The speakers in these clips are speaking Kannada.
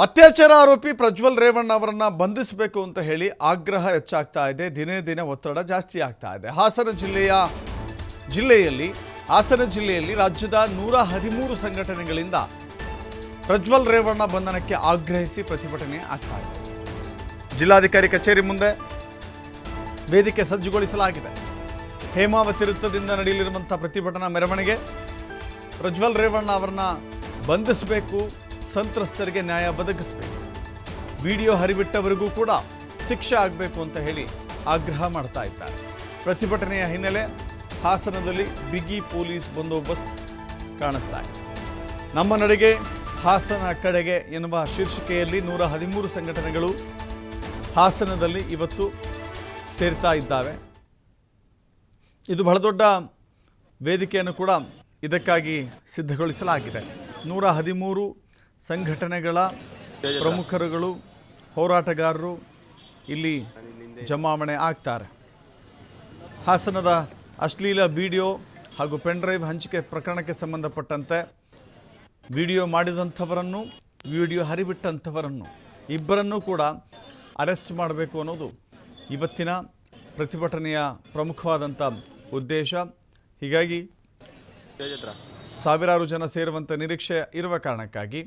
ಅತ್ಯಾಚಾರ ಆರೋಪಿ ಪ್ರಜ್ವಲ್ ರೇವಣ್ಣ ಅವರನ್ನ ಬಂಧಿಸಬೇಕು ಅಂತ ಹೇಳಿ ಆಗ್ರಹ ಹೆಚ್ಚಾಗ್ತಾ ಇದೆ. ದಿನೇ ದಿನೇ ಒತ್ತಡ ಜಾಸ್ತಿ ಆಗ್ತಾ ಇದೆ. ಹಾಸನ ಜಿಲ್ಲೆಯಲ್ಲಿ ರಾಜ್ಯದ 113 ಸಂಘಟನೆಗಳಿಂದ ಪ್ರಜ್ವಲ್ ರೇವಣ್ಣ ಬಂಧನಕ್ಕೆ ಆಗ್ರಹಿಸಿ ಪ್ರತಿಭಟನೆ ಆಗ್ತಾ ಇದೆ. ಜಿಲ್ಲಾಧಿಕಾರಿ ಕಚೇರಿ ಮುಂದೆ ವೇದಿಕೆ ಸಜ್ಜುಗೊಳಿಸಲಾಗಿದೆ. ಹೇಮಾವತಿ ವೃತ್ತದಿಂದ ನಡೆಯಲಿರುವಂಥ ಪ್ರತಿಭಟನಾ ಮೆರವಣಿಗೆ ಪ್ರಜ್ವಲ್ ರೇವಣ್ಣ ಅವರನ್ನ ಬಂಧಿಸಬೇಕು, ಸಂತ್ರಸ್ತರಿಗೆ ನ್ಯಾಯ ಒದಗಿಸಬೇಕು, ವಿಡಿಯೋ ಹರಿಬಿಟ್ಟವರಿಗೂ ಕೂಡ ಶಿಕ್ಷೆ ಆಗಬೇಕು ಅಂತ ಹೇಳಿ ಆಗ್ರಹ ಮಾಡ್ತಾ ಇದ್ದಾರೆ. ಪ್ರತಿಭಟನೆಯ ಹಿನ್ನೆಲೆ ಹಾಸನದಲ್ಲಿ ಬಿಗಿ ಪೊಲೀಸ್ ಬಂದೋಬಸ್ತ್ ಕಾಣಿಸ್ತಾ ಇದೆ. ನಮ್ಮ ನಡೆಗೆ ಹಾಸನ ಕಡೆಗೆ ಎನ್ನುವ ಶೀರ್ಷಿಕೆಯಲ್ಲಿ 113 ಸಂಘಟನೆಗಳು ಹಾಸನದಲ್ಲಿ ಇವತ್ತು ಸೇರ್ತಾ ಇದ್ದಾವೆ. ಇದು ಬಹಳ ದೊಡ್ಡ ವೇದಿಕೆಯನ್ನು ಕೂಡ ಇದಕ್ಕಾಗಿ ಸಿದ್ಧಗೊಳಿಸಲಾಗಿದೆ. 113 ಸಂಘಟನೆಗಳ ಪ್ರಮುಖರುಗಳು, ಹೋರಾಟಗಾರರು ಇಲ್ಲಿ ಜಮಾವಣೆ ಆಗ್ತಾರೆ. ಹಾಸನದ ಅಶ್ಲೀಲ ವಿಡಿಯೋ ಹಾಗೂ ಪೆನ್ಡ್ರೈವ್ ಹಂಚಿಕೆ ಪ್ರಕರಣಕ್ಕೆ ಸಂಬಂಧಪಟ್ಟಂತೆ ವಿಡಿಯೋ ಮಾಡಿದಂಥವರನ್ನು, ವಿಡಿಯೋ ಹರಿಬಿಟ್ಟಂಥವರನ್ನು ಇಬ್ಬರನ್ನೂ ಕೂಡ ಅರೆಸ್ಟ್ ಮಾಡಬೇಕು ಅನ್ನೋದು ಇವತ್ತಿನ ಪ್ರತಿಭಟನೆಯ ಪ್ರಮುಖವಾದಂಥ ಉದ್ದೇಶ. ಹೀಗಾಗಿ ಸಾವಿರಾರು ಜನ ಸೇರುವಂಥ ನಿರೀಕ್ಷೆ ಇರುವ ಕಾರಣಕ್ಕಾಗಿ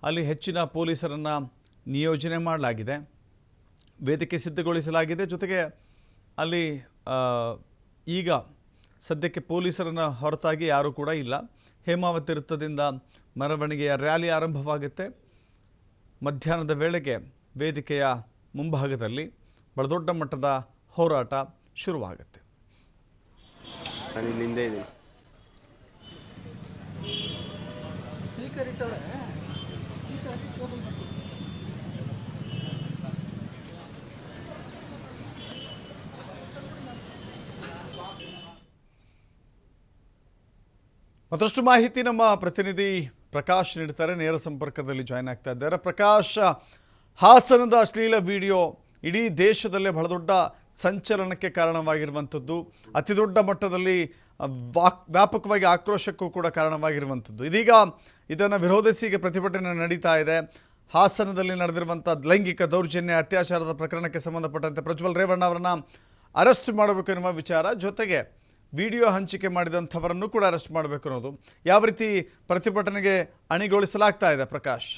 ಅಲ್ಲಿ ಹೆಚ್ಚಿನ ಪೊಲೀಸರನ್ನು ನಿಯೋಜನೆ ಮಾಡಲಾಗಿದೆ, ವೇದಿಕೆ ಸಿದ್ಧಗೊಳಿಸಲಾಗಿದೆ. ಜೊತೆಗೆ ಅಲ್ಲಿ ಈಗ ಸದ್ಯಕ್ಕೆ ಪೊಲೀಸರನ್ನು ಹೊರತಾಗಿ ಯಾರೂ ಕೂಡ ಇಲ್ಲ. ಹೇಮಾವತಿ ವೃತ್ತದಿಂದ ಮೆರವಣಿಗೆಯ ರ್ಯಾಲಿ ಆರಂಭವಾಗುತ್ತೆ. ಮಧ್ಯಾಹ್ನದ ವೇಳೆಗೆ ವೇದಿಕೆಯ ಮುಂಭಾಗದಲ್ಲಿ ಬಹಳ ದೊಡ್ಡ ಮಟ್ಟದ ಹೋರಾಟ ಶುರುವಾಗುತ್ತೆ. ಮತ್ತಷ್ಟು ಮಾಹಿತಿ ನಮ್ಮ ಪ್ರತಿನಿಧಿ ಪ್ರಕಾಶ್ ನೀಡ್ತಾರೆ. ನೇರ ಸಂಪರ್ಕದಲ್ಲಿ ಜಾಯ್ನ್ ಆಗ್ತಾ ಇದ್ದಾರೆ. ಪ್ರಕಾಶ್, ಹಾಸನದ ಅಶ್ಲೀಲ ವಿಡಿಯೋ ಇಡೀ ದೇಶದಲ್ಲೇ ಬಹಳ ದೊಡ್ಡ ಸಂಚಲನಕ್ಕೆ ಕಾರಣವಾಗಿರುವಂಥದ್ದು, ಅತಿ ದೊಡ್ಡ ಮಟ್ಟದಲ್ಲಿ ವ್ಯಾಪಕವಾಗಿ ಆಕ್ರೋಶಕ್ಕೂ ಕೂಡ ಕಾರಣವಾಗಿರುವಂಥದ್ದು. ಇದೀಗ ಇದನ್ನು ವಿರೋಧಿಸಿ ಪ್ರತಿಭಟನೆ ನಡೀತಾ ಇದೆ. ಹಾಸನದಲ್ಲಿ ನಡೆದಿರುವಂಥ ಲೈಂಗಿಕ ದೌರ್ಜನ್ಯ, ಅತ್ಯಾಚಾರದ ಪ್ರಕರಣಕ್ಕೆ ಸಂಬಂಧಪಟ್ಟಂತೆ ಪ್ರಜ್ವಲ್ ರೇವಣ್ಣ ಅವರನ್ನು ಅರೆಸ್ಟ್ ಮಾಡಬೇಕು ಎನ್ನುವ ವಿಚಾರ, ಜೊತೆಗೆ ವಿಡಿಯೋ ಹಂಚಿಕೆ ಮಾಡಿದಂಥವರನ್ನು ಕೂಡ ಅರೆಸ್ಟ್ ಮಾಡಬೇಕು ಅನ್ನೋದು. ಯಾವ ರೀತಿ ಪ್ರತಿಭಟನೆಗೆ ಅಣಿಗೊಳಿಸಲಾಗ್ತಾ ಇದೆ ಪ್ರಕಾಶ್?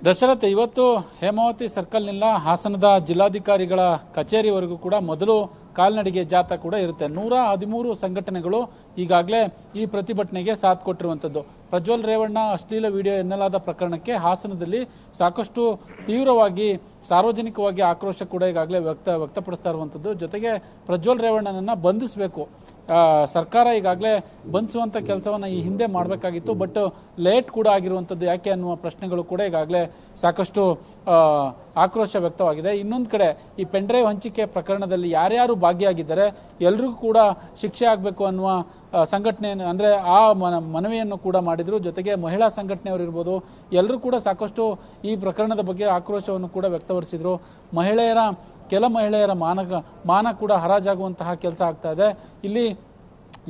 ದಶರಥ್, ಇವತ್ತು ಹೇಮಾವತಿ ಸರ್ಕಲ್ನಿಂದ ಹಾಸನದ ಜಿಲ್ಲಾಧಿಕಾರಿಗಳ ಕಚೇರಿವರೆಗೂ ಕೂಡ ಮೊದಲು ಕಾಲ್ನಡಿಗೆ ಜಾಥಾ ಕೂಡ ಇರುತ್ತೆ. 113 ಸಂಘಟನೆಗಳು ಈಗಾಗಲೇ ಈ ಪ್ರತಿಭಟನೆಗೆ ಸಾಥ್ ಕೊಟ್ಟಿರುವಂಥದ್ದು. ಪ್ರಜ್ವಲ್ ರೇವಣ್ಣ ಅಶ್ಲೀಲ ವಿಡಿಯೋ ಎನ್ನಲಾದ ಪ್ರಕರಣಕ್ಕೆ ಹಾಸನದಲ್ಲಿ ಸಾಕಷ್ಟು ತೀವ್ರವಾಗಿ ಸಾರ್ವಜನಿಕವಾಗಿ ಆಕ್ರೋಶ ಕೂಡ ಈಗಾಗಲೇ ವ್ಯಕ್ತಪಡಿಸ್ತಾ ಇರುವಂಥದ್ದು. ಜೊತೆಗೆ ಪ್ರಜ್ವಲ್ ರೇವಣ್ಣನನ್ನು ಬಂಧಿಸಬೇಕು, ಸರ್ಕಾರ ಈಗಾಗಲೇ ಬಂಧಿಸುವಂಥ ಕೆಲಸವನ್ನು ಈ ಹಿಂದೆ ಮಾಡಬೇಕಾಗಿತ್ತು, ಬಟ್ ಲೇಟ್ ಕೂಡ ಆಗಿರುವಂಥದ್ದು ಯಾಕೆ ಅನ್ನುವ ಪ್ರಶ್ನೆಗಳು ಕೂಡ ಈಗಾಗಲೇ ಸಾಕಷ್ಟು ಆಕ್ರೋಶ ವ್ಯಕ್ತವಾಗಿದೆ. ಇನ್ನೊಂದು ಕಡೆ ಈ ಪೆನ್ಡ್ರೈವ್ ಹಂಚಿಕೆ ಪ್ರಕರಣದಲ್ಲಿ ಯಾರ್ಯಾರು ಭಾಗಿಯಾಗಿದ್ದಾರೆ ಎಲ್ರಿಗೂ ಕೂಡ ಶಿಕ್ಷೆ ಆಗಬೇಕು ಅನ್ನುವ ಸಂಘಟನೆ ಅಂದರೆ ಆ ಮನವಿಯನ್ನು ಕೂಡ ಮಾಡಿದರು. ಜೊತೆಗೆ ಮಹಿಳಾ ಸಂಘಟನೆಯವರು ಇರ್ಬೋದು, ಎಲ್ಲರೂ ಕೂಡ ಸಾಕಷ್ಟು ಈ ಪ್ರಕರಣದ ಬಗ್ಗೆ ಆಕ್ರೋಶವನ್ನು ಕೂಡ ವ್ಯಕ್ತಪಡಿಸಿದರು. ಕೆಲ ಮಹಿಳೆಯರ ಮಾನ ಕೂಡ ಹರಾಜಾಗುವಂತಹ ಕೆಲಸ ಆಗ್ತಾ ಇದೆ. ಇಲ್ಲಿ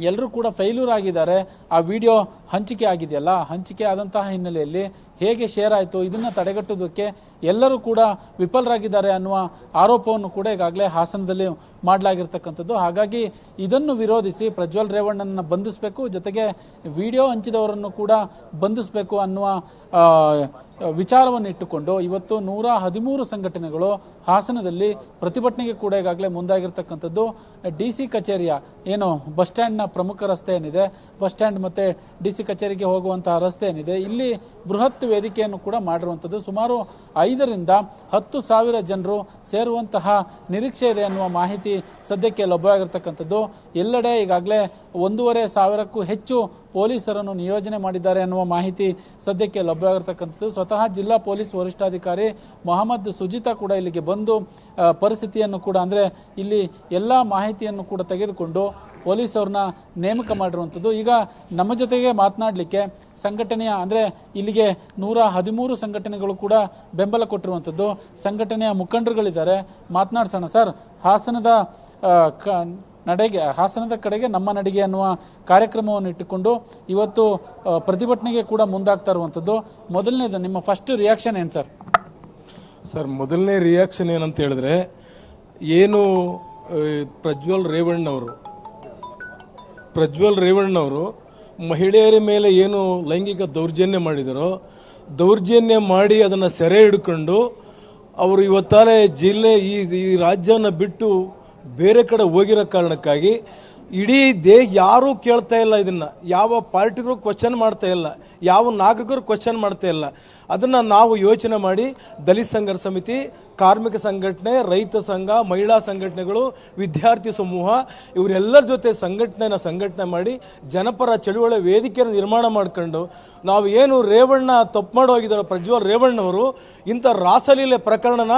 ಎಲ್ಲರೂ ಕೂಡ ಫೇಲ್ಯೂರ್ ಆಗಿದ್ದಾರೆ. ಆ ವಿಡಿಯೋ ಹಂಚಿಕೆ ಆಗಿದೆಯಲ್ಲ, ಹಂಚಿಕೆ ಆದಂತಹ ಹಿನ್ನೆಲೆಯಲ್ಲಿ ಹೇಗೆ ಶೇರ್ ಆಯಿತು, ಇದನ್ನು ತಡೆಗಟ್ಟುವುದಕ್ಕೆ ಎಲ್ಲರೂ ಕೂಡ ವಿಫಲರಾಗಿದ್ದಾರೆ ಅನ್ನುವ ಆರೋಪವನ್ನು ಕೂಡ ಈಗಾಗಲೇ ಹಾಸನದಲ್ಲಿ ಮಾಡಲಾಗಿರ್ತಕ್ಕಂಥದ್ದು. ಹಾಗಾಗಿ ಇದನ್ನು ವಿರೋಧಿಸಿ ಪ್ರಜ್ವಲ್ ರೇವಣ್ಣನನ್ನು ಬಂಧಿಸಬೇಕು, ಜೊತೆಗೆ ವಿಡಿಯೋ ಹಂಚಿದವರನ್ನು ಕೂಡ ಬಂಧಿಸಬೇಕು ಅನ್ನುವ ವಿಚಾರವನ್ನು ಇಟ್ಟುಕೊಂಡು ಇವತ್ತು 113 ಸಂಘಟನೆಗಳು ಹಾಸನದಲ್ಲಿ ಪ್ರತಿಭಟನೆಗೆ ಕೂಡ ಈಗಾಗಲೇ ಮುಂದಾಗಿರ್ತಕ್ಕಂಥದ್ದು. DC ಕಚೇರಿಯ ಏನು ಬಸ್ ಸ್ಟ್ಯಾಂಡ್ನ ಪ್ರಮುಖ ರಸ್ತೆ ಏನಿದೆ, ಬಸ್ ಸ್ಟ್ಯಾಂಡ್ ಮತ್ತು DC ಕಚೇರಿಗೆ ಹೋಗುವಂತಹ ರಸ್ತೆ ಏನಿದೆ, ಇಲ್ಲಿ ಬೃಹತ್ ವೇದಿಕೆಯನ್ನು ಕೂಡ ಮಾಡಿರುವಂಥದ್ದು. ಸುಮಾರು 5ರಿಂದ 10,000 ಜನರು ಸೇರುವಂತಹ ನಿರೀಕ್ಷೆ ಇದೆ ಅನ್ನುವ ಮಾಹಿತಿ ಸದ್ಯಕ್ಕೆ ಲಭ್ಯವಾಗಿರ್ತಕ್ಕಂಥದ್ದು. ಎಲ್ಲೆಡೆ ಈಗಾಗಲೇ 1,500ಕ್ಕೂ ಹೆಚ್ಚು ಪೊಲೀಸರನ್ನು ನಿಯೋಜನೆ ಮಾಡಿದ್ದಾರೆ ಅನ್ನುವ ಮಾಹಿತಿ ಸದ್ಯಕ್ಕೆ ಲಭ್ಯವಾಗಿರ್ತಕ್ಕಂಥದ್ದು. ಸ್ವತಃ ಜಿಲ್ಲಾ ಪೊಲೀಸ್ ವರಿಷ್ಠಾಧಿಕಾರಿ ಮೊಹಮ್ಮದ್ ಸುಜಿತಾ ಕೂಡ ಇಲ್ಲಿಗೆ ಬಂದು ಪರಿಸ್ಥಿತಿಯನ್ನು ಕೂಡ ಅಂದರೆ ಇಲ್ಲಿ ಎಲ್ಲ ಮಾಹಿತಿಯನ್ನು ಕೂಡ ತೆಗೆದುಕೊಂಡು ಪೊಲೀಸವ್ರನ್ನ ನೇಮಕ ಮಾಡಿರುವಂಥದ್ದು. ಈಗ ನಮ್ಮ ಜೊತೆಗೆ ಮಾತನಾಡಲಿಕ್ಕೆ ಸಂಘಟನೆಯ ಅಂದರೆ ಇಲ್ಲಿಗೆ 113 ಸಂಘಟನೆಗಳು ಕೂಡ ಬೆಂಬಲ ಕೊಟ್ಟಿರುವಂಥದ್ದು ಸಂಘಟನೆಯ ಮುಖಂಡರುಗಳಿದ್ದಾರೆ. ಮಾತನಾಡ್ಸೋಣ ಸರ್. ಹಾಸನದ ಹಾಸನದ ಕಡೆಗೆ ನಮ್ಮ ನಡಿಗೆ ಅನ್ನುವ ಕಾರ್ಯಕ್ರಮವನ್ನು ಇಟ್ಟುಕೊಂಡು ಇವತ್ತು ಪ್ರತಿಭಟನೆಗೆ ಕೂಡ ಮುಂದಾಗ್ತಾ ಇರುವಂಥದ್ದು. ಮೊದಲನೇದು ನಿಮ್ಮ ಫಸ್ಟ್ ರಿಯಾಕ್ಷನ್ ಏನು ಸರ್? ಸರ್, ಮೊದಲನೇ ರಿಯಾಕ್ಷನ್ ಏನಂತ ಹೇಳಿದ್ರೆ, ಏನು ಪ್ರಜ್ವಲ್ ರೇವಣ್ಣವರು ಮಹಿಳೆಯರ ಮೇಲೆ ಏನು ಲೈಂಗಿಕ ದೌರ್ಜನ್ಯ ಮಾಡಿದರೋ, ದೌರ್ಜನ್ಯ ಮಾಡಿ ಅದನ್ನು ಸೆರೆ ಹಿಡ್ಕೊಂಡು ಅವರು ಇವತ್ತಾಲೆ ಈ ರಾಜ್ಯವನ್ನು ಬಿಟ್ಟು ಬೇರೆ ಕಡೆ ಹೋಗಿರೋ ಕಾರಣಕ್ಕಾಗಿ ಇಡೀ ಯಾರೂ ಕೇಳ್ತಾ ಇಲ್ಲ. ಇದನ್ನ ಯಾವ ಪಾರ್ಟಿಗಳು ಕ್ವಶನ್ ಮಾಡ್ತಾ ಇಲ್ಲ, ಯಾವ ನಾಗರಿಕರು ಕ್ವಶನ್ ಮಾಡ್ತಾ ಇಲ್ಲ. ಅದನ್ನ ನಾವು ಯೋಚನೆ ಮಾಡಿ ದಲಿತ ಸಂಘರ್ಷ ಸಮಿತಿ, ಕಾರ್ಮಿಕ ಸಂಘಟನೆ, ರೈತ ಸಂಘ, ಮಹಿಳಾ ಸಂಘಟನೆಗಳು, ವಿದ್ಯಾರ್ಥಿ ಸಮೂಹ ಇವರೆಲ್ಲರ ಜೊತೆ ಸಂಘಟನೆ ಮಾಡಿ ಜನಪರ ಚಳುವಳಿ ವೇದಿಕೆಯನ್ನು ನಿರ್ಮಾಣ ಮಾಡ್ಕೊಂಡು ನಾವು ಏನು ರೇವಣ್ಣ ತಪ್ಪು ಮಾಡೋಗಿದ್ದಾರೆ ಪ್ರಜ್ವಲ್ ರೇವಣ್ಣವರು, ಇಂಥ ರಾಸಲೀಲೆ ಪ್ರಕರಣನ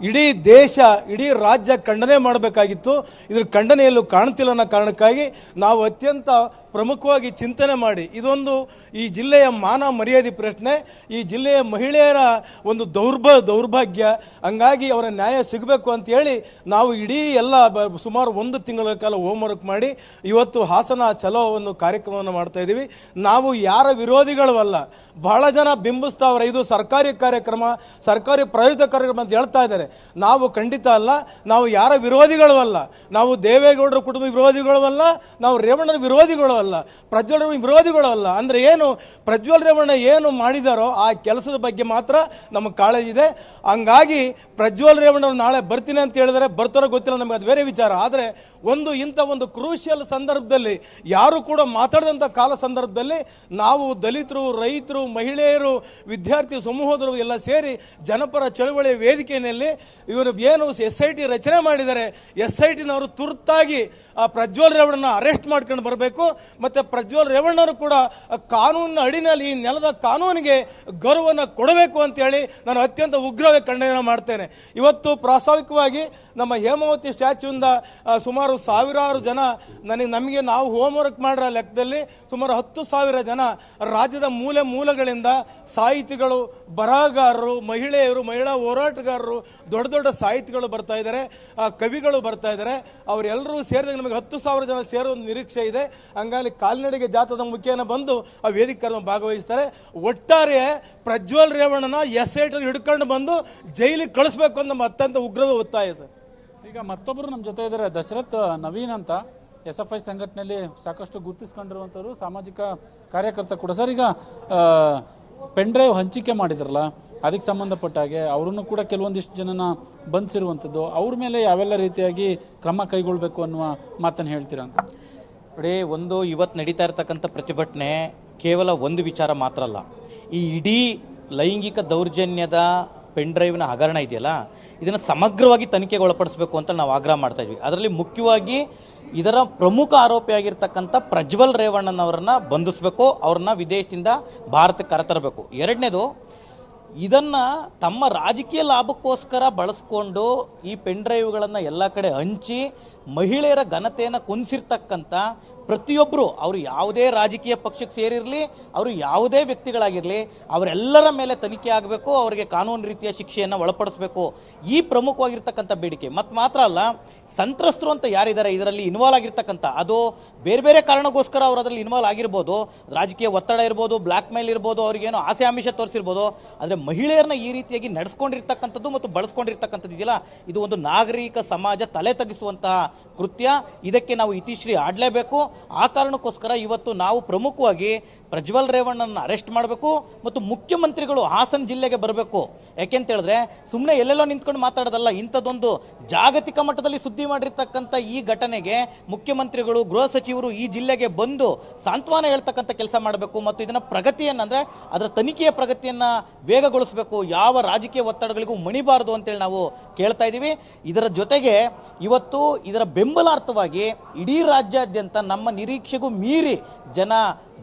ಇಡೀ ದೇಶ, ಇಡೀ ರಾಜ್ಯ ಖಂಡನೆ ಮಾಡಬೇಕಾಗಿತ್ತು. ಇದ್ರ ಖಂಡನೆಯಲ್ಲೂ ಕಾಣ್ತಿಲ್ಲ ಅನ್ನೋ ಕಾರಣಕ್ಕಾಗಿ ನಾವು ಅತ್ಯಂತ ಪ್ರಮುಖವಾಗಿ ಚಿಂತನೆ ಮಾಡಿ, ಇದೊಂದು ಈ ಜಿಲ್ಲೆಯ ಮಾನ ಮರ್ಯಾದೆ ಪ್ರಶ್ನೆ, ಈ ಜಿಲ್ಲೆಯ ಮಹಿಳೆಯರ ಒಂದು ದೌರ್ಭಾಗ್ಯ, ಹಂಗಾಗಿ ಅವರ ನ್ಯಾಯ ಸಿಗಬೇಕು ಅಂತ ಹೇಳಿ ನಾವು ಇಡೀ ಎಲ್ಲ ಸುಮಾರು 1 ತಿಂಗಳ ಕಾಲ ಹೋಮ್ವರ್ಕ್ ಮಾಡಿ ಇವತ್ತು ಹಾಸನ ಚಲೋ ಒಂದು ಕಾರ್ಯಕ್ರಮವನ್ನು ಮಾಡ್ತಾ ಇದ್ದೀವಿ. ನಾವು ಯಾರ ವಿರೋಧಿಗಳು ಅಲ್ಲ. ಬಹಳ ಜನ ಬಿಂಬಿಸ್ತಾವ್ರೆ ಇದು ಸರ್ಕಾರಿ ಕಾರ್ಯಕ್ರಮ, ಸರ್ಕಾರಿ ಪ್ರಾಯೋಜಿತ ಕಾರ್ಯಕ್ರಮ ಅಂತ ಹೇಳ್ತಾ ಇದ್ದಾರೆ. ನಾವು ಖಂಡಿತ ಅಲ್ಲ, ನಾವು ಯಾರ ವಿರೋಧಿಗಳು ಅಲ್ಲ. ನಾವು ದೇವೇಗೌಡರ ಕುಟುಂಬ ವಿರೋಧಿಗಳು ಅಲ್ಲ, ನಾವು ರೇವಣ್ಣನ ವಿರೋಧಿಗಳು ಅಲ್ಲ, ಪ್ರಜ್ವಲ್ ರೇವಣ್ಣ ವಿರೋಧಿಗಳು ಅಲ್ಲ. ಅಂದ್ರೆ ಏನು, ಪ್ರಜ್ವಲ್ ರೇವಣ್ಣ ಏನು ಮಾಡಿದಾರೋ ಆ ಕೆಲಸದ ಬಗ್ಗೆ ಮಾತ್ರ ನಮಗೆ ಕಾಳಜಿ ಇದೆ. ಹಂಗಾಗಿ ಪ್ರಜ್ವಲ್ ರೇವಣ್ಣ ನಾಳೆ ಬರ್ತೀನಿ ಅಂತ ಹೇಳಿದರೆ ಬರ್ತಾರೋ ಗೊತ್ತಿಲ್ಲ, ನಮಗೆ ಅದು ಬೇರೆ ವಿಚಾರ. ಆದರೆ ಇಂಥ ಒಂದು ಕ್ರೂಷಿಯಲ್ ಸಂದರ್ಭದಲ್ಲಿ ಯಾರು ಕೂಡ ಮಾತಾಡಿದಂಥ ಕಾಲ ಸಂದರ್ಭದಲ್ಲಿ ನಾವು ದಲಿತರು, ರೈತರು, ಮಹಿಳೆಯರು, ವಿದ್ಯಾರ್ಥಿ ಸಮೂಹದರು ಎಲ್ಲ ಸೇರಿ ಜನಪರ ಚಳವಳಿ ವೇದಿಕೆಯಲ್ಲಿ ಇವರು ಏನು SIT ರಚನೆ ಮಾಡಿದ್ದಾರೆ, SITನವರು ತುರ್ತಾಗಿ ಆ ಪ್ರಜ್ವಲ್ ರೇವಣ್ಣನ ಅರೆಸ್ಟ್ ಮಾಡ್ಕೊಂಡು ಬರಬೇಕು. ಮತ್ತೆ ಪ್ರಜ್ವಲ್ ರೇವಣ್ಣವರು ಕೂಡ ಕಾನೂನಿನ ಅಡಿನಲ್ಲಿ ಈ ನೆಲದ ಕಾನೂನಿಗೆ ಗೌರವವನ್ನು ಕೊಡಬೇಕು ಅಂತ ಹೇಳಿ ನಾನು ಅತ್ಯಂತ ಉಗ್ರವಾಗಿ ಖಂಡನೆ ಮಾಡ್ತೇನೆ. ಇವತ್ತು ಪ್ರಾಸ್ತಾವಿಕವಾಗಿ ನಮ್ಮ ಹೇಮಾವತಿ ಸ್ಟ್ಯಾಚ್ಯೂಯಿಂದ ಸುಮಾರು ಸಾವಿರಾರು ಜನ ನಮಗೆ ನಾವು ಹೋಮ್ವರ್ಕ್ ಮಾಡಿರೋ ಲೆಕ್ಕದಲ್ಲಿ ಸುಮಾರು 10,000 ಜನ ರಾಜ್ಯದ ಮೂಲೆಗಳಿಂದ ಸಾಹಿತಿಗಳು, ಬರಹಗಾರರು, ಮಹಿಳೆಯರು, ಮಹಿಳಾ ಹೋರಾಟಗಾರರು, ದೊಡ್ಡ ಸಾಹಿತಿಗಳು ಬರ್ತಾ ಇದ್ದಾರೆ, ಕವಿಗಳು ಬರ್ತಾ ಇದ್ದಾರೆ. ಅವರೆಲ್ಲರೂ ಸೇರಿದಾಗ ನಮಗೆ 10,000 ಜನ ಸೇರೋ ಒಂದು ನಿರೀಕ್ಷೆ ಇದೆ. ಹಂಗಾಗಿ ಕಾಲ್ನಡಿಗೆ ಜಾಥಾದ ಮುಖೇನ ಬಂದು ಆ ವೇದಿಕೆ ಭಾಗವಹಿಸ್ತಾರೆ. ಒಟ್ಟಾರೆ ಪ್ರಜ್ವಲ್ ರೇವಣ್ಣನ SIT ಹಿಡ್ಕೊಂಡು ಬಂದು ಜೈಲಿಗೆ ಕಳಿಸ್ಬೇಕು ಅಂತ ನಮ್ಮ ಅತ್ಯಂತ ಉಗ್ರದ ಒತ್ತಾಯ ಸರ್. ಈಗ ಮತ್ತೊಬ್ಬರು ನಮ್ಮ ಜೊತೆ ಇದ್ದಾರೆ, ದಶರಥ್ ನವೀನ್ ಅಂತ, SFI ಸಂಘಟನೆಯಲ್ಲಿ ಸಾಕಷ್ಟು ಗುರುತಿಸ್ಕೊಂಡಿರುವಂಥವ್ರು, ಸಾಮಾಜಿಕ ಕಾರ್ಯಕರ್ತ ಕೂಡ. ಸರ್, ಈಗ ಪೆನ್ ಡ್ರೈವ್ ಹಂಚಿಕೆ ಮಾಡಿದ್ರಲ್ಲ, ಅದಕ್ಕೆ ಸಂಬಂಧಪಟ್ಟ ಹಾಗೆ ಅವರನ್ನು ಕೂಡ ಕೆಲವೊಂದಿಷ್ಟು ಜನನ ಬಂಧಿಸಿರುವಂಥದ್ದು, ಅವ್ರ ಮೇಲೆ ಯಾವೆಲ್ಲ ರೀತಿಯಾಗಿ ಕ್ರಮ ಕೈಗೊಳ್ಳಬೇಕು ಅನ್ನುವ ಮಾತನ್ನು ಹೇಳ್ತೀರಾ? ನೋಡಿ, ಇವತ್ತು ನಡೀತಾ ಇರತಕ್ಕಂಥ ಪ್ರತಿಭಟನೆ ಕೇವಲ ಒಂದು ವಿಚಾರ ಮಾತ್ರ ಅಲ್ಲ. ಈ ಇಡೀ ಲೈಂಗಿಕ ದೌರ್ಜನ್ಯದ ಪೆನ್ ಡ್ರೈವ್ನ ಹಗರಣ ಇದೆಯಲ್ಲ, ಇದನ್ನು ಸಮಗ್ರವಾಗಿ ತನಿಖೆಗೆ ಒಳಪಡಿಸಬೇಕು ಅಂತ ನಾವು ಆಗ್ರಹ ಮಾಡ್ತಾ ಇದ್ವಿ. ಅದರಲ್ಲಿ ಮುಖ್ಯವಾಗಿ ಇದರ ಪ್ರಮುಖ ಆರೋಪಿಯಾಗಿರ್ತಕ್ಕಂಥ ಪ್ರಜ್ವಲ್ ರೇವಣ್ಣನವರನ್ನ ಬಂಧಿಸಬೇಕು, ಅವ್ರನ್ನ ವಿದೇಶದಿಂದ ಭಾರತಕ್ಕೆ ಕರೆತರಬೇಕು. ಎರಡನೇದು, ಇದನ್ನ ತಮ್ಮ ರಾಜಕೀಯ ಲಾಭಕ್ಕೋಸ್ಕರ ಬಳಸ್ಕೊಂಡು ಈ ಪೆನ್ ಡ್ರೈವ್ಗಳನ್ನು ಎಲ್ಲ ಕಡೆ ಹಂಚಿ ಮಹಿಳೆಯರ ಘನತೆಯನ್ನು ಕುಂದಿಸಿರ್ತಕ್ಕಂಥ ಪ್ರತಿಯೊಬ್ಬರು, ಅವರು ಯಾವುದೇ ರಾಜಕೀಯ ಪಕ್ಷಕ್ಕೆ ಸೇರಿರಲಿ, ಅವರು ಯಾವುದೇ ವ್ಯಕ್ತಿಗಳಾಗಿರಲಿ, ಅವರೆಲ್ಲರ ಮೇಲೆ ತನಿಖೆ ಆಗಬೇಕು, ಅವರಿಗೆ ಕಾನೂನು ರೀತಿಯ ಶಿಕ್ಷೆಯನ್ನು ಒಳಪಡಿಸಬೇಕು. ಈ ಪ್ರಮುಖವಾಗಿರ್ತಕ್ಕಂಥ ಬೇಡಿಕೆ. ಮತ್ತು ಮಾತ್ರ ಅಲ್ಲ, ಸಂತ್ರಸ್ತರು ಅಂತ ಯಾರಿದ್ದಾರೆ ಇದರಲ್ಲಿ ಇನ್ವಾಲ್ವ್ ಆಗಿರ್ತಕ್ಕಂಥ, ಅದು ಬೇರೆ ಬೇರೆ ಕಾರಣಕ್ಕೋಸ್ಕರ ಅವರು ಅದರಲ್ಲಿ ಇನ್ವಾಲ್ವ್ ಆಗಿರ್ಬೋದು, ರಾಜಕೀಯ ಒತ್ತಡ ಇರ್ಬೋದು, ಬ್ಲ್ಯಾಕ್ ಮೇಲ್ ಇರ್ಬೋದು, ಅವ್ರಿಗೇನೋ ಆಸೆ ಆಮಿಷ ತೋರಿಸಿರ್ಬೋದು. ಆದರೆ ಮಹಿಳೆಯರನ್ನ ಈ ರೀತಿಯಾಗಿ ನಡೆಸ್ಕೊಂಡಿರ್ತಕ್ಕಂಥದ್ದು ಮತ್ತು ಬಳಸ್ಕೊಂಡಿರ್ತಕ್ಕಂಥದ್ದು ಇದೆಯಲ್ಲ, ಇದು ಒಂದು ನಾಗರಿಕ ಸಮಾಜ ತಲೆ ತಗ್ಗಿಸುವಂತಹ ಕೃತ್ಯ. ಇದಕ್ಕೆ ನಾವು ಇತಿಶ್ರೀ ಆಡಲೇಬೇಕು. ಆ ಕಾರಣಕ್ಕೋಸ್ಕರ ಇವತ್ತು ನಾವು ಪ್ರಮುಖವಾಗಿ ಪ್ರಜ್ವಲ್ ರೇವಣ್ಣನ ಅರೆಸ್ಟ್ ಮಾಡಬೇಕು ಮತ್ತು ಮುಖ್ಯಮಂತ್ರಿಗಳು ಹಾಸನ ಜಿಲ್ಲೆಗೆ ಬರಬೇಕು. ಯಾಕೆಂತ ಹೇಳಿದ್ರೆ ಸುಮ್ಮನೆ ಎಲ್ಲೆಲ್ಲೋ ನಿಂತ್ಕೊಂಡು ಮಾತಾಡೋದಲ್ಲ, ಇಂಥದ್ದೊಂದು ಜಾಗತಿಕ ಮಟ್ಟದಲ್ಲಿ ಸುದ್ದಿ ಮಾಡಿರ್ತಕ್ಕಂಥ ಈ ಘಟನೆಗೆ ಮುಖ್ಯಮಂತ್ರಿಗಳು, ಗೃಹ ಸಚಿವರು ಈ ಜಿಲ್ಲೆಗೆ ಬಂದು ಸಾಂತ್ವನ ಹೇಳ್ತಕ್ಕಂಥ ಕೆಲಸ ಮಾಡಬೇಕು ಮತ್ತು ಇದನ್ನ ಪ್ರಗತಿಯನ್ನಂದ್ರೆ ಅದರ ತನಿಖೆಯ ಪ್ರಗತಿಯನ್ನ ವೇಗಗೊಳಿಸಬೇಕು. ಯಾವ ರಾಜಕೀಯ ಒತ್ತಡಗಳಿಗೂ ಮಣಿಬಾರದು ಅಂತೇಳಿ ನಾವು ಕೇಳ್ತಾ ಇದ್ದೀವಿ. ಇದರ ಜೊತೆಗೆ ಇವತ್ತು ಇದರ ಬೆಂಬಲಾರ್ಥವಾಗಿ ಇಡೀ ರಾಜ್ಯಾದ್ಯಂತ ನಮ್ಮ ನಿರೀಕ್ಷೆಗೂ ಮೀರಿ ಜನ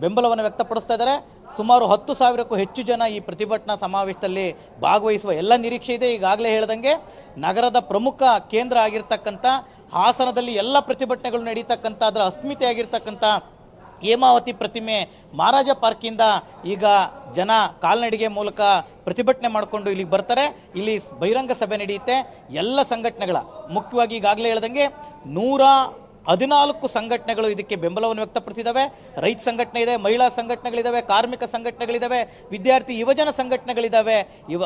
ಬೆಂಬಲವನ್ನು ವ್ಯಕ್ತಪಡಿಸ್ತಾ ಇದ್ದಾರೆ. ಸುಮಾರು 10,000ಕ್ಕೂ ಹೆಚ್ಚು ಜನ ಈ ಪ್ರತಿಭಟನಾ ಸಮಾವೇಶದಲ್ಲಿ ಭಾಗವಹಿಸುವ ಎಲ್ಲ ನಿರೀಕ್ಷೆ ಇದೆ. ಈಗಾಗಲೇ ಹೇಳ್ದಂಗೆ ನಗರದ ಪ್ರಮುಖ ಕೇಂದ್ರ ಆಗಿರ್ತಕ್ಕಂಥ ಹಾಸನದಲ್ಲಿ ಎಲ್ಲ ಪ್ರತಿಭಟನೆಗಳು ನಡೀತಕ್ಕಂಥ ಅದರ ಅಸ್ಮಿತೆ ಆಗಿರ್ತಕ್ಕಂಥ ಹೇಮಾವತಿ ಪ್ರತಿಮೆ ಮಹಾರಾಜ ಪಾರ್ಕಿಂದ ಈಗ ಜನ ಕಾಲ್ನಡಿಗೆ ಮೂಲಕ ಪ್ರತಿಭಟನೆ ಮಾಡಿಕೊಂಡು ಇಲ್ಲಿಗೆ ಬರ್ತಾರೆ. ಇಲ್ಲಿ ಬಹಿರಂಗ ಸಭೆ ನಡೆಯುತ್ತೆ. ಎಲ್ಲ ಸಂಘಟನೆಗಳ, ಮುಖ್ಯವಾಗಿ ಈಗಾಗಲೇ ಹೇಳ್ದಂಗೆ 14 ಸಂಘಟನೆಗಳು ಇದಕ್ಕೆ ಬೆಂಬಲವನ್ನು ವ್ಯಕ್ತಪಡಿಸಿದ್ದಾವೆ. ರೈತ ಸಂಘಟನೆ ಇದೆ, ಮಹಿಳಾ ಸಂಘಟನೆಗಳಿದ್ದಾವೆ, ಕಾರ್ಮಿಕ ಸಂಘಟನೆಗಳಿದ್ದಾವೆ, ವಿದ್ಯಾರ್ಥಿ ಯುವಜನ ಸಂಘಟನೆಗಳಿದ್ದಾವೆ,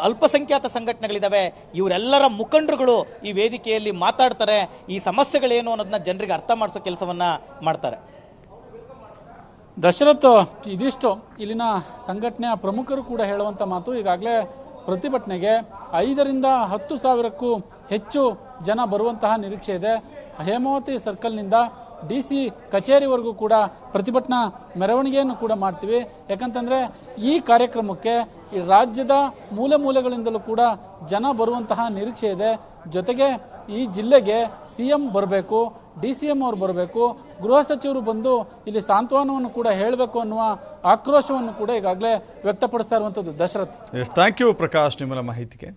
ಅಲ್ಪಸಂಖ್ಯಾತ ಸಂಘಟನೆಗಳಿದ್ದಾವೆ. ಇವರೆಲ್ಲರ ಮುಖಂಡರುಗಳು ಈ ವೇದಿಕೆಯಲ್ಲಿ ಮಾತಾಡ್ತಾರೆ. ಈ ಸಮಸ್ಯೆಗಳೇನು ಅನ್ನೋದನ್ನ ಜನರಿಗೆ ಅರ್ಥ ಮಾಡಿಸೋ ಕೆಲಸವನ್ನ ಮಾಡ್ತಾರೆ. ದಶರಥ್, ಇದಿಷ್ಟು ಇಲ್ಲಿನ ಸಂಘಟನೆಯ ಪ್ರಮುಖರು ಕೂಡ ಹೇಳುವಂಥ ಮಾತು. ಈಗಾಗಲೇ ಪ್ರತಿಭಟನೆಗೆ 5ರಿಂದ 10,000ಕ್ಕೂ ಹೆಚ್ಚು ಜನ ಬರುವಂತಹ ನಿರೀಕ್ಷೆ ಇದೆ. ಹೇಮಾವತಿ ಸರ್ಕಲ್ನಿಂದ DC ಕಚೇರಿವರೆಗೂ ಕೂಡ ಪ್ರತಿಭಟನಾ ಮೆರವಣಿಗೆಯನ್ನು ಕೂಡ ಮಾಡ್ತೀವಿ. ಯಾಕಂತಂದರೆ ಈ ಕಾರ್ಯಕ್ರಮಕ್ಕೆ ಈ ರಾಜ್ಯದ ಮೂಲೆ ಮೂಲೆಗಳಿಂದಲೂ ಕೂಡ ಜನ ಬರುವಂತಹ ನಿರೀಕ್ಷೆ ಇದೆ. ಜೊತೆಗೆ ಈ ಜಿಲ್ಲೆಗೆ CM ಬರಬೇಕು, DCM ಅವರು ಬರಬೇಕು, ಗೃಹ ಸಚಿವರು ಬಂದು ಇಲ್ಲಿ ಸಾಂತ್ವನವನ್ನು ಕೂಡ ಹೇಳಬೇಕು ಅನ್ನುವ ಆಕ್ರೋಶವನ್ನು ಕೂಡ ಈಗಾಗಲೇ ವ್ಯಕ್ತಪಡಿಸ್ತಾ ಇರುವಂಥದ್ದು. Dasharath, yes, thank you Prakash ನಿಮ್ಮೆಲ್ಲ ಮಾಹಿತಿಗೆ.